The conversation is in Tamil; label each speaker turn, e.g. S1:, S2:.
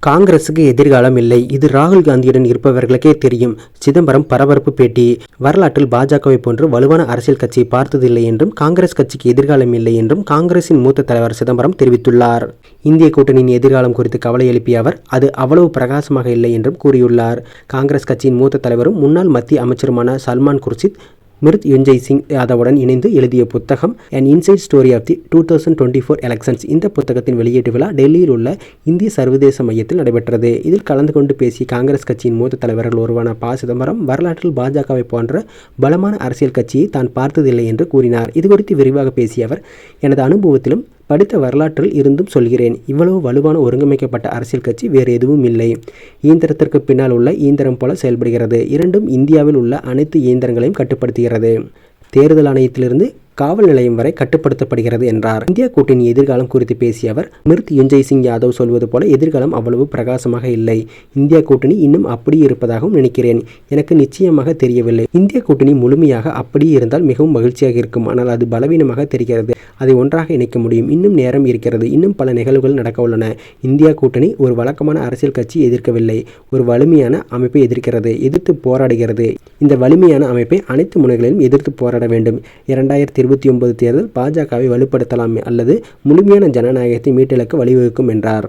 S1: காங்கிரசுக்கு எதிர்காலம் இல்லை, இது ராகுல் காந்தியுடன் இருப்பவர்களுக்கே தெரியும். சிதம்பரம் பரபரப்பு பேட்டி. வரலாற்றில் பாஜகவை போன்று வலுவான அரசியல் கட்சியை பார்த்ததில்லை என்றும் காங்கிரஸ் கட்சிக்கு எதிர்காலம் இல்லை என்றும் காங்கிரசின் மூத்த தலைவர் சிதம்பரம் தெரிவித்துள்ளார். இந்திய கூட்டணியின் எதிர்காலம் குறித்து கவலை எழுப்பிய அவர் அது அவ்வளவு பிரகாசமாக இல்லை என்றும் கூறியுள்ளார். காங்கிரஸ் கட்சியின் மூத்த தலைவரும் முன்னாள் மத்திய அமைச்சருமான சல்மான் குர்ஷித் மிருத்யுஞ்சய் சிங் யாதவுடன் இணைந்து எழுதிய புத்தகம் An Inside Story of the 2024 Elections. இந்த புத்தகத்தின் வெளியீட்டு விழா டெல்லியில் உள்ள இந்திய சர்வதேச மையத்தில் நடைபெற்றது. இதில் கலந்து கொண்டு பேசிய காங்கிரஸ் கட்சியின் மூத்த தலைவர்கள் ஒருவரான ப. சிதம்பரம் வரலாற்றில் பாஜகவை போன்ற பலமான அரசியல் கட்சியை தான் பார்த்ததில்லை என்று கூறினார். இதுகுறித்து விரிவாக பேசிய அவர், எனது அனுபவத்திலும் படித்த வரலாற்றில் இருந்தும் சொல்கிறேன், இவ்வளவு வலுவான ஒருங்கமைக்கப்பட்ட அரசியல் கட்சி வேறு எதுவும் இல்லை. இயந்திரத்திற்கு பின்னால் உள்ள இயந்திரம் போல செயல்படுகிறது. இரண்டும் இந்தியாவில் உள்ள அனைத்து இயந்திரங்களையும் கட்டுப்படுத்துகிறது. தேர்தல் ஆணையத்திலிருந்து காவல் நிலையம் வரை கட்டுப்படுத்தப்படுகிறது என்றார். இந்தியா கூட்டணி எதிர்காலம் குறித்து பேசிய அவர், மிருத்யுஞ்சய் சிங் யாதவ் சொல்வது போல எதிர்காலம் அவ்வளவு பிரகாசமாக இல்லை. இந்தியா கூட்டணி இன்னும் அப்படியே இருப்பதாகவும் நினைக்கிறேன். எனக்கு நிச்சயமாக தெரியவில்லை. இந்திய கூட்டணி முழுமையாக அப்படியே இருந்தால் மிகவும் மகிழ்ச்சியாக இருக்கும். ஆனால் அது பலவீனமாக தெரிகிறது. அதை ஒன்றாக இணைக்க முடியும். இன்னும் நேரம் இருக்கிறது. இன்னும் பல நிகழ்வுகள் நடக்க உள்ளன. இந்தியா கூட்டணி ஒரு வழக்கமான அரசியல் கட்சி எதிர்க்கவில்லை, ஒரு வலிமையான அமைப்பை எதிர்க்கிறது, எதிர்த்து போராடுகிறது. இந்த வலிமையான அமைப்பை அனைத்து முனைகளிலும் எதிர்த்து போராட வேண்டும். 2029 தேர்தல் பாஜகவை வலுப்படுத்தலாம் அல்லது முழுமையான ஜனநாயகத்தை மீட்டெடுக்க வழிவகுக்கும் என்றார்.